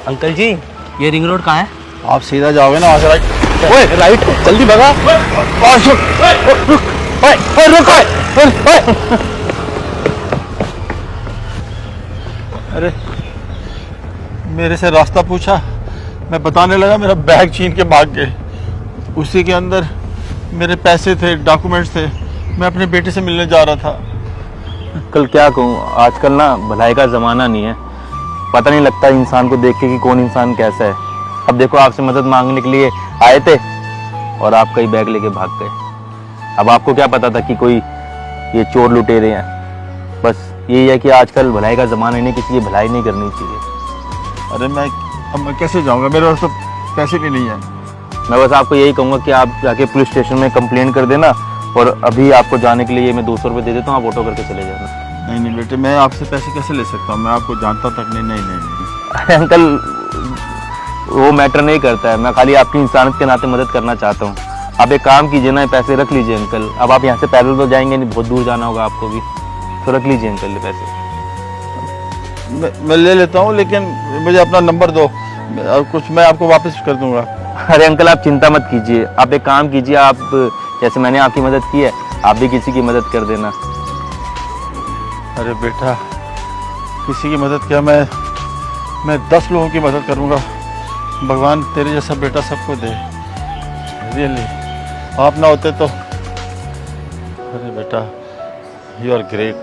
Uncle जी, ये ring road कहाँ है? आप सीधा जाओगे ना, वहाँ से राइट। ओए राइट, जल्दी भगा। अरे मेरे से रास्ता पूछा, मैं बताने लगा, मेरा बैग छीन के भाग गए। उसी के अंदर मेरे पैसे थे, डॉक्यूमेंट्स थे, मैं अपने बेटे से मिलने जा रहा था। कल क्या कहूँ, आजकल ना भलाई का ज़माना नहीं है। पता नहीं लगता इंसान को देख के कि कौन इंसान कैसा है। अब देखो, आपसे मदद मांगने के लिए आए थे और आप कई बैग लेके भाग गए। अब आपको क्या पता था कि कोई ये चोर लुटेरे हैं। बस यही है कि आजकल भलाई का ज़माना नहीं, किसी की भलाई नहीं करनी चाहिए। अरे अब मैं कैसे जाऊँगा, मेरे पास तो पैसे भी नहीं है। मैं बस आपको यही कहूँगा कि आप जाके पुलिस स्टेशन में कंप्लेंट कर देना, और अभी आपको जाने के लिए मैं 200 रुपये दे देता हूँ, आप ऑटो करके चले जाना। नहीं बेटे, मैं आपसे पैसे कैसे ले सकता हूँ, मैं आपको जानता तक नहीं। नहीं। अरे अंकल, वो मैटर नहीं करता है। मैं खाली आपकी इंसानियत के नाते मदद करना चाहता हूँ। आप एक काम कीजिए ना, पैसे रख लीजिए अंकल। अब आप यहाँ से पैदल तो जाएंगे नहीं, बहुत दूर जाना होगा आपको भी, तो रख लीजिए अंकल ये पैसे। मैं ले लेता हूँ, लेकिन मुझे अपना नंबर दो और कुछ मैं आपको वापस कर दूंगा। अरे अंकल, आप चिंता मत कीजिए। आप एक काम कीजिए, आप जैसे मैंने आपकी मदद की है, आप भी किसी की मदद कर देना। अरे बेटा, किसी की मदद क्या, मैं 10 लोगों की मदद करूंगा। भगवान तेरे जैसा बेटा सबको दे। रियली, आप ना होते तो। अरे बेटा, you are great,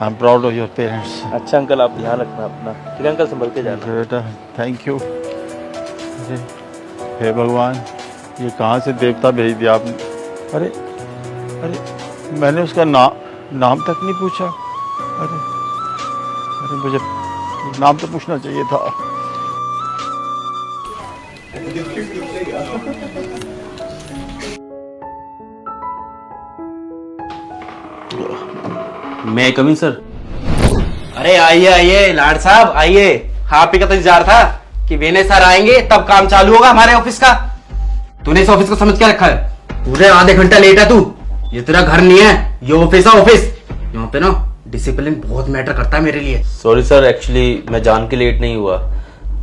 I am proud of your parents. अच्छा अंकल, आप ध्यान रखना अपना, ठीक है अंकल, संभल के जाना। बेटा थैंक यू। अरे हे भगवान, ये कहाँ से देवता भेज दिया आपने। अरे अरे मैंने उसका नाम तक नहीं पूछा। अरे मुझे नाम तो पूछना चाहिए था। मैं कभी सर? अरे आइए आइए लाड साहब, आइए। आप ही का तो इंतजार था कि वेने सर आएंगे तब काम चालू होगा हमारे ऑफिस का। तूने इस ऑफिस को समझ के रखा है, पूरे आधे घंटा लेट है तू। ये तेरा घर नहीं है, ये ऑफिस है ऑफिस। यहाँ पे ना डिसिप्लिन बहुत मैटर करता है मेरे लिए। सॉरी सर, एक्चुअली मैं जान के लेट नहीं हुआ।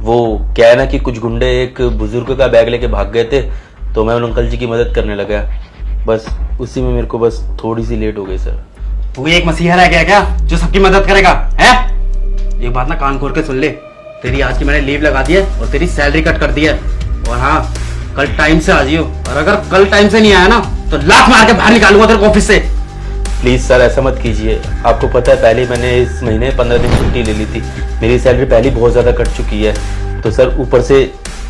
वो क्या है ना कि कुछ गुंडे एक बुजुर्ग का बैग लेके भाग गए थे, तो मैं उन अंकल जी की मदद करने लगा। बस उसी में मेरे को बस थोड़ी सी लेट हो गई सर। तू एक मसीहा रह गया क्या जो सबकी मदद करेगा है? एक बात ना कान खोल के सुन ले, तेरी आज की मैंने लीव लगा दी है और तेरी सैलरी कट कर दी है। और हाँ, कल टाइम से आ जियो, और अगर कल टाइम से नहीं आया ना तो लात मार के बाहर निकालूंगा तेरे को ऑफिस से। प्लीज सर, ऐसा मत कीजिए। आपको पता है पहले मैंने इस महीने 15 दिन छुट्टी ले ली थी। मेरी सैलरी पहले बहुत ज्यादा कट चुकी है, तो सर ऊपर से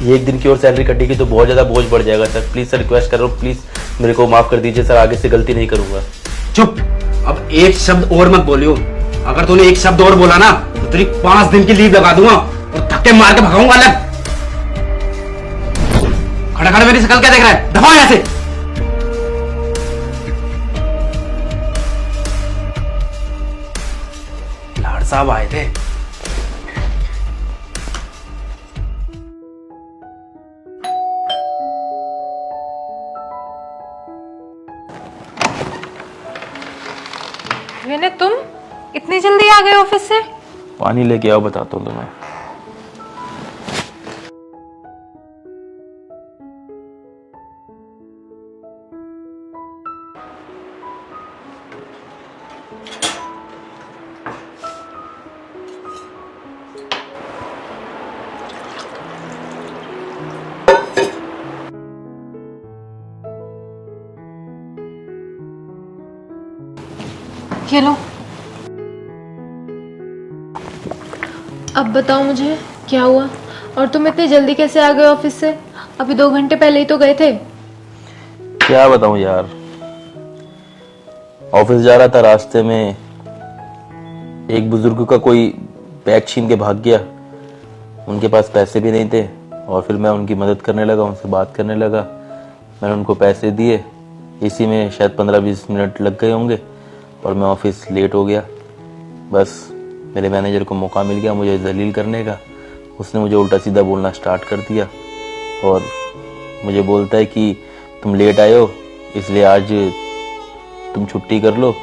ये एक दिन की और सैलरी कटेगी तो बहुत ज्यादा बोझ बढ़ जाएगा सर। प्लीज सर, रिक्वेस्ट कर रहा हूँ, प्लीज मेरे को माफ कर दीजिए सर, आगे से गलती नहीं करूंगा। चुप, अब एक शब्द और मत बोलियो। अगर तूने एक शब्द और बोला ना तो तेरी 5 दिन की लीव लगा दूंगा और धक्के मार के भगाऊंगा अलग। खड़ा खड़ा मेरी शक्ल क्या देख रहा है? दफा यहाँ से। लाड साहब आए थे। विनय, तुम इतनी जल्दी आ गए ऑफिस से? पानी लेके आओ, बताता हूँ तुम्हें। ये लो। अब बताओ मुझे क्या हुआ, और तुम इतनी जल्दी कैसे आ गए ऑफिस से? अभी 2 घंटे पहले ही तो गए थे। क्या बताऊं यार, ऑफिस जा रहा था, रास्ते में एक बुजुर्ग का कोई बैग छीन के भाग गया। उनके पास पैसे भी नहीं थे, और फिर मैं उनकी मदद करने लगा, उनसे बात करने लगा। मैंने उनको पैसे दिए, इसी में शायद 15-20 मिनट लग गए होंगे और मैं ऑफिस लेट हो गया। बस मेरे मैनेजर को मौका मिल गया मुझे जलील करने का। उसने मुझे उल्टा सीधा बोलना स्टार्ट कर दिया और मुझे बोलता है कि तुम लेट आए हो, इसलिए आज तुम छुट्टी कर लो,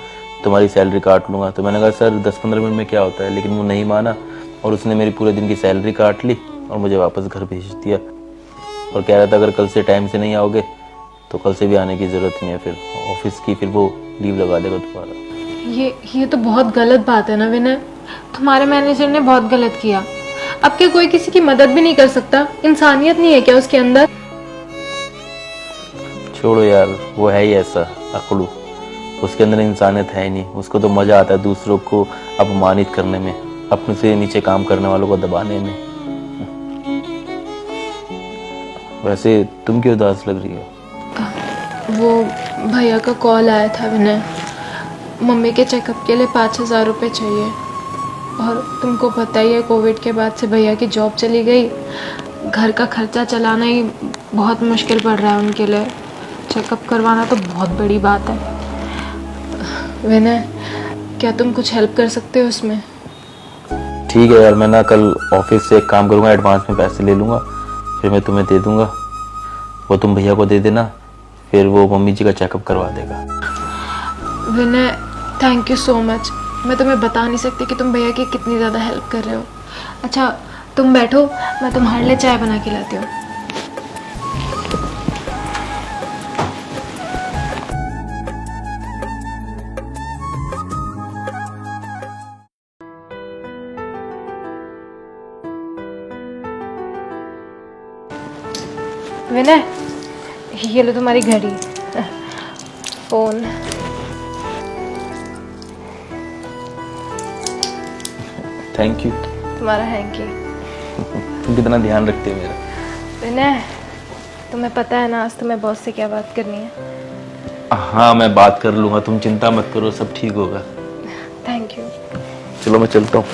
तुम्हारी सैलरी काट लूँगा। तो मैंने कहा सर 10-15 मिनट में क्या होता है, लेकिन वो नहीं माना और उसने मेरी पूरे दिन की सैलरी काट ली और मुझे वापस घर भेज दिया और कह रहा था अगर कल से टाइम से नहीं आओगे तो कल से भी आने की ज़रूरत नहीं है, फिर ऑफिस की फिर वो लीव लगा देगा दोबारा। ये तो बहुत गलत बात है ना विनय, तुम्हारे मैनेजर ने बहुत गलत किया। अब क्या कोई किसी की मदद भी नहीं कर सकता? इंसानियत नहीं है क्या उसके अंदर? छोड़ो यार, वो है ही ऐसा अकड़ू, उसके अंदर इंसानियत है ही नहीं। उसको तो मजा आता है दूसरों को अपमानित करने में, अपने से नीचे काम करने वालों को दबाने में। वैसे तुम क्यों उदास लग रही हो? वो भैया का कॉल आया था विनय, मम्मी के चेकअप के लिए 5,000 रुपये चाहिए। और तुमको पता ही है कोविड के बाद से भैया की जॉब चली गई, घर का खर्चा चलाना ही बहुत मुश्किल पड़ रहा है उनके लिए। चेकअप करवाना तो बहुत बड़ी बात है। विनय, क्या तुम कुछ हेल्प कर सकते हो उसमें? ठीक है यार, मैं ना कल ऑफिस से एक काम करूँगा, एडवांस में पैसे ले लूँगा, फिर मैं तुम्हें दे दूँगा। वो तुम भैया को दे देना, फिर वो मम्मी जी का चेकअप करवा देगा। विनय, थैंक यू सो मच। मैं तुम्हें बता नहीं सकती कि तुम भैया की कितनी ज़्यादा हेल्प कर रहे हो। अच्छा तुम बैठो, मैं तुम्हारे लिए चाय बना के लाती हूँ। विनय, ये लो तुम्हारी घड़ी, फोन। Thank you. तुम्हारा हैंकी। तुम कितना ध्यान रखते हो मेरा। विनय, तुम्हें पता है ना आज तुम्हें बॉस से क्या बात करनी है? हाँ मैं बात कर लूँगा, तुम चिंता मत करो, सब ठीक होगा। Thank you. चलो मैं चलता हूँ।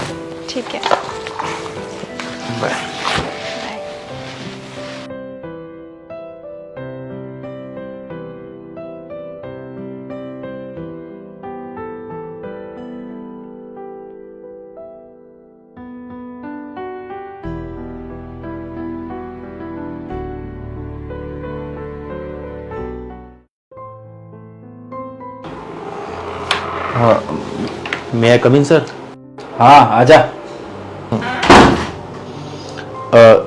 ठीक है, बाय। बाय। हाँ, मैं कम इन सर? हाँ आजा।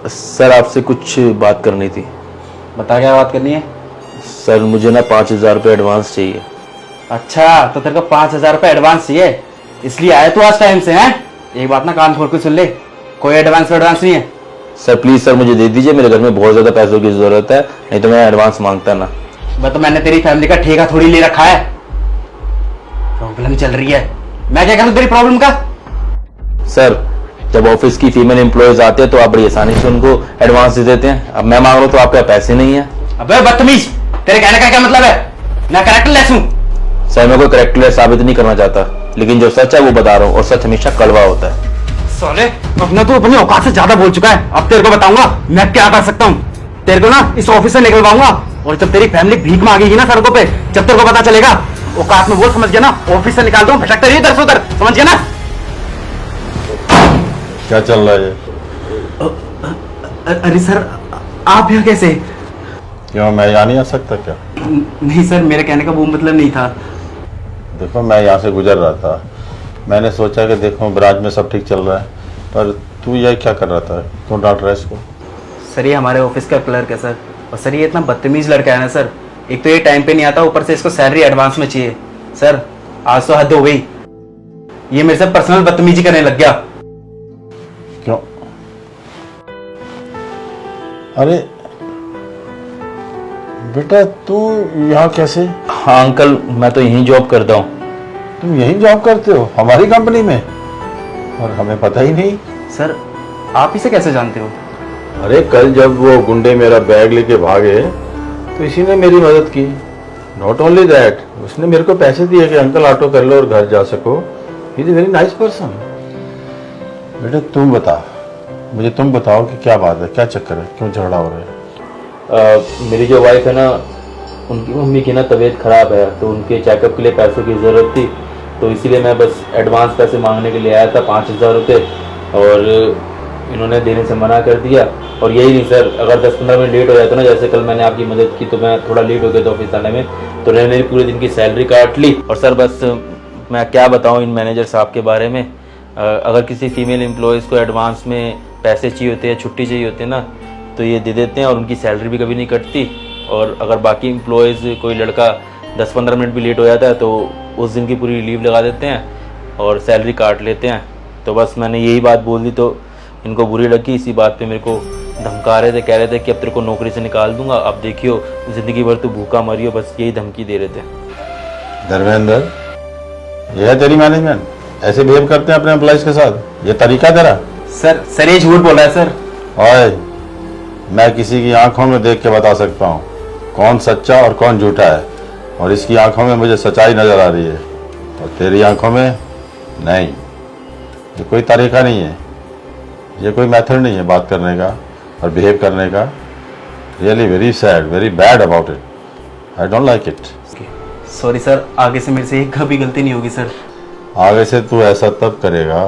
सर आपसे कुछ बात करनी थी। बता क्या बात करनी है? सर मुझे ना 5,000 रुपये एडवांस चाहिए। अच्छा तो तेरे को 5,000 रुपये एडवांस चाहिए, इसलिए आए तू आज टाइम से? हैं, एक बात ना कान खोल के सुन ले, कोई एडवांस नहीं है। सर प्लीज सर मुझे दे दीजिए, मेरे घर में बहुत ज्यादा पैसों की जरूरत है, नहीं तो मैं एडवांस मांगता ना। बस तो मैंने तेरी फैमिली का ठेका थोड़ी ले रखा है, प्रॉब्लम चल रही है, मैं क्या करूं तेरी प्रॉब्लम का? सर जब ऑफिस की फीमेल एम्प्लॉयज आते हैं तो आप बड़ी आसानी से उनको एडवांस दे देते हैं, अब मैं मांग रहा हूं तो आपके पैसे नहीं है। अबे बदतमीज, तेरे कहने का क्या मतलब है? मैं कैरेक्टरलेस हूं? सर मैं कोई कैरेक्टरलेस साबित नहीं करना चाहता, लेकिन जो सच है वो बता रहा हूँ, और सच हमेशा कड़वा होता है। साले अपना तो अपनी औकात से ज्यादा बोल चुका है, अब तेरे को बताऊंगा मैं क्या कर सकता हूँ। तेरे को ना इस ऑफिस से निकलवाऊंगा, और जब तेरी फैमिली भीख मांगेगी ना सड़कों पे, जब तेरे को पता चलेगा औकात में, वो समझ गया ना, ऑफिस से निकाल दो, भटकते रहिए इधर से उधर, समझ गया ना? क्या चल रहा है ये? अरे सर आप यहाँ कैसे? क्यों मैं यहाँ नहीं आ सकता क्या? नहीं सर, मेरे कहने का वो मतलब नहीं था। देखो मैं यहाँ से गुजर रहा था, मैंने सोचा कि देखो ब्रांच में सब ठीक चल रहा है, पर तू ये क्या कर रहा था? क्यों डांट रहा है इसको? सर ये हमारे ऑफिस का क्लर्क है सर, और सर ये इतना बदतमीज लड़का है ना सर, एक तो ये टाइम पे नहीं आता, ऊपर से इसको सैलरी एडवांस में चाहिए। सर आज तो हद हो गई, ये मेरे से पर्सनल बदतमीजी करने लग गया। क्यों? अरे बेटा तू यहाँ कैसे? हाँ अंकल मैं तो यहीं जॉब करता हूँ। तुम यहीं जॉब करते हो हमारी कंपनी में, और हमें पता ही नहीं। सर आप इसे कैसे जानते हो? अरे कल जब वो गुंडे मेरा बैग लेके भागे तो इसी ने मेरी मदद की। नॉट ओनली दैट, उसने मेरे को पैसे दिए कि अंकल ऑटो कर लो और घर जा सको। He is very nice person. बेटा तुम बता, मुझे तुम बताओ कि क्या बात है, क्या चक्कर है, क्यों झगड़ा हो रहा है? मेरी जो वाइफ है ना, उनकी मम्मी की ना तबीयत खराब है, तो उनके चेकअप के लिए पैसों की ज़रूरत थी, तो इसीलिए मैं बस एडवांस पैसे मांगने के लिए आया था 5,000 रुपये, और इन्होंने देने से मना कर दिया। और यही नहीं सर, अगर 10-15 मिनट लेट हो जाता ना, जैसे कल मैंने आपकी मदद की तो मैं थोड़ा लेट हो गया था ऑफिस आने में, तो उन्होंने मेरी पूरे दिन की सैलरी काट ली। और सर बस मैं क्या बताऊँ इन मैनेजर साहब के बारे में, अगर किसी फीमेल एम्प्लॉयज़ को एडवांस में पैसे चाहिए होते हैं, छुट्टी चाहिए होती है ना, तो ये दे देते हैं और उनकी सैलरी भी कभी नहीं कटती। और अगर बाकी एम्प्लॉयज़ कोई लड़का 10-15 मिनट भी लेट हो जाता है तो उस दिन की पूरी लीव लगा देते हैं और सैलरी काट लेते हैं। तो बस मैंने यही बात बोल दी तो इनको बुरी लगी। इसी बात पे मेरे को धमका रहे थे, कह रहे थे कि अब तेरे को नौकरी से निकाल दूंगा, अब देखियो ज़िंदगी भर तू भूखा मरियो, बस यही धमकी दे रहे थे। धर्मेंद्र, यह है तेरी मैनेजमेंट? ऐसे बिहेव करते हैं अपने एम्प्लॉइज के साथ? ये तरीका तेरा? सर ये झूठ बोल रहा है सर। ओए, मैं किसी की आंखों में देख के बता सकता हूँ कौन सच्चा और कौन झूठा है, और इसकी आंखों में मुझे सच्चाई नजर आ रही है और तेरी आंखों में नहीं। ये कोई तरीका नहीं है, ये कोई मेथड नहीं है बात करने का और बिहेव करने का। Really very sad, very bad about it. I don't like it. Sorry sir, आगे से मेरे से एक कभी गलती नहीं होगी सर। आगे से तू ऐसा तब करेगा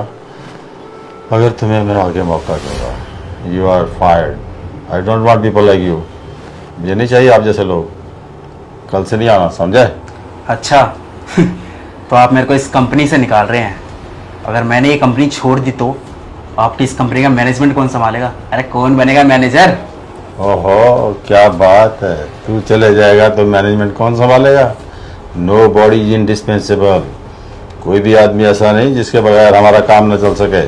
अगर तुम्हें मैं आगे मौका दूंगा। You are fired. I don't want people like you. ये नहीं चाहिए आप जैसे लोग। कल से नहीं आना, समझे? अच्छा तो आप मेरे को इस कंपनी से निकाल रहे हैं। अगर मैंने ये कंपनी छोड़ दी तो आपकी इस कंपनी का मैनेजमेंट कौन संभालेगा? अरे कौन बनेगा मैनेजर? ओहो, क्या बात है। तू चले जाएगा तो मैनेजमेंट कौन संभालेगा? Nobody is indispensable. कोई भी आदमी ऐसा नहीं जिसके बगैर हमारा काम न चल सके।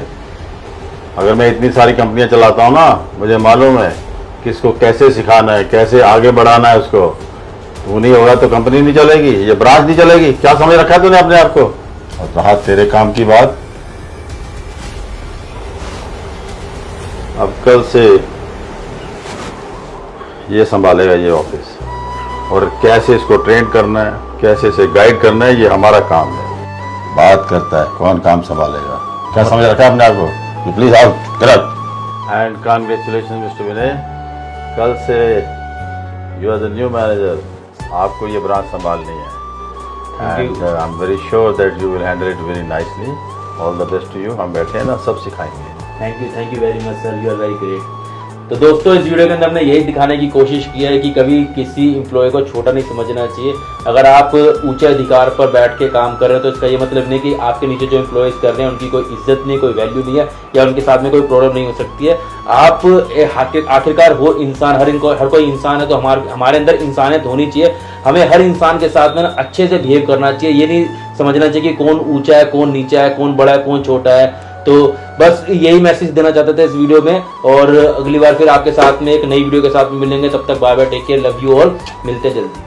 अगर मैं इतनी सारी कंपनियां चलाता हूँ ना, मुझे मालूम है किसको कैसे सिखाना है, कैसे आगे बढ़ाना है उसको। तू नहीं होगा तो कंपनी नहीं चलेगी, ये ब्रांच नहीं चलेगी। क्या समझ रखा है तूने अपने आप को? और रहा तेरे काम की बात, अब कल से ये संभालेगा ये ऑफिस, और कैसे इसको ट्रेन करना है, कैसे इसे गाइड करना है, ये हमारा काम है। बात करता है कौन काम संभालेगा। क्या समझ रखा है अपने आप को? Please out, get out. And congratulation mister Vinay, कल से you are the new manager. आपको ये ब्रांच संभालनी है and I am very sure that you will handle it very nicely. All the best to you. हम बैठे हैं ना, सब सिखाएंगे। Thank you very much sir, you are very great. तो दोस्तों, इस वीडियो के अंदर हमने यही दिखाने की कोशिश की है कि कभी किसी एम्प्लॉय को छोटा नहीं समझना चाहिए। अगर आप ऊंचे अधिकार पर बैठ के काम कर रहे हैं तो इसका ये मतलब नहीं कि आपके नीचे जो एम्प्लॉयज कर रहे हैं उनकी कोई इज्जत नहीं, कोई वैल्यू नहीं है या उनके साथ में कोई प्रॉब्लम नहीं हो सकती है। आप आखिरकार वो इंसान, हर कोई इंसान है, तो हमारे अंदर इंसानियत होनी चाहिए। हमें हर इंसान के साथ में अच्छे से बिहेव करना चाहिए। ये नहीं समझना चाहिए कि कौन ऊंचा है, कौन नीचा है, कौन बड़ा है, कौन छोटा है। तो बस यही मैसेज देना चाहते थे इस वीडियो में, और अगली बार फिर आपके साथ में एक नई वीडियो के साथ में मिलेंगे। तब तक bye bye, take care, love you all, मिलते जल्दी।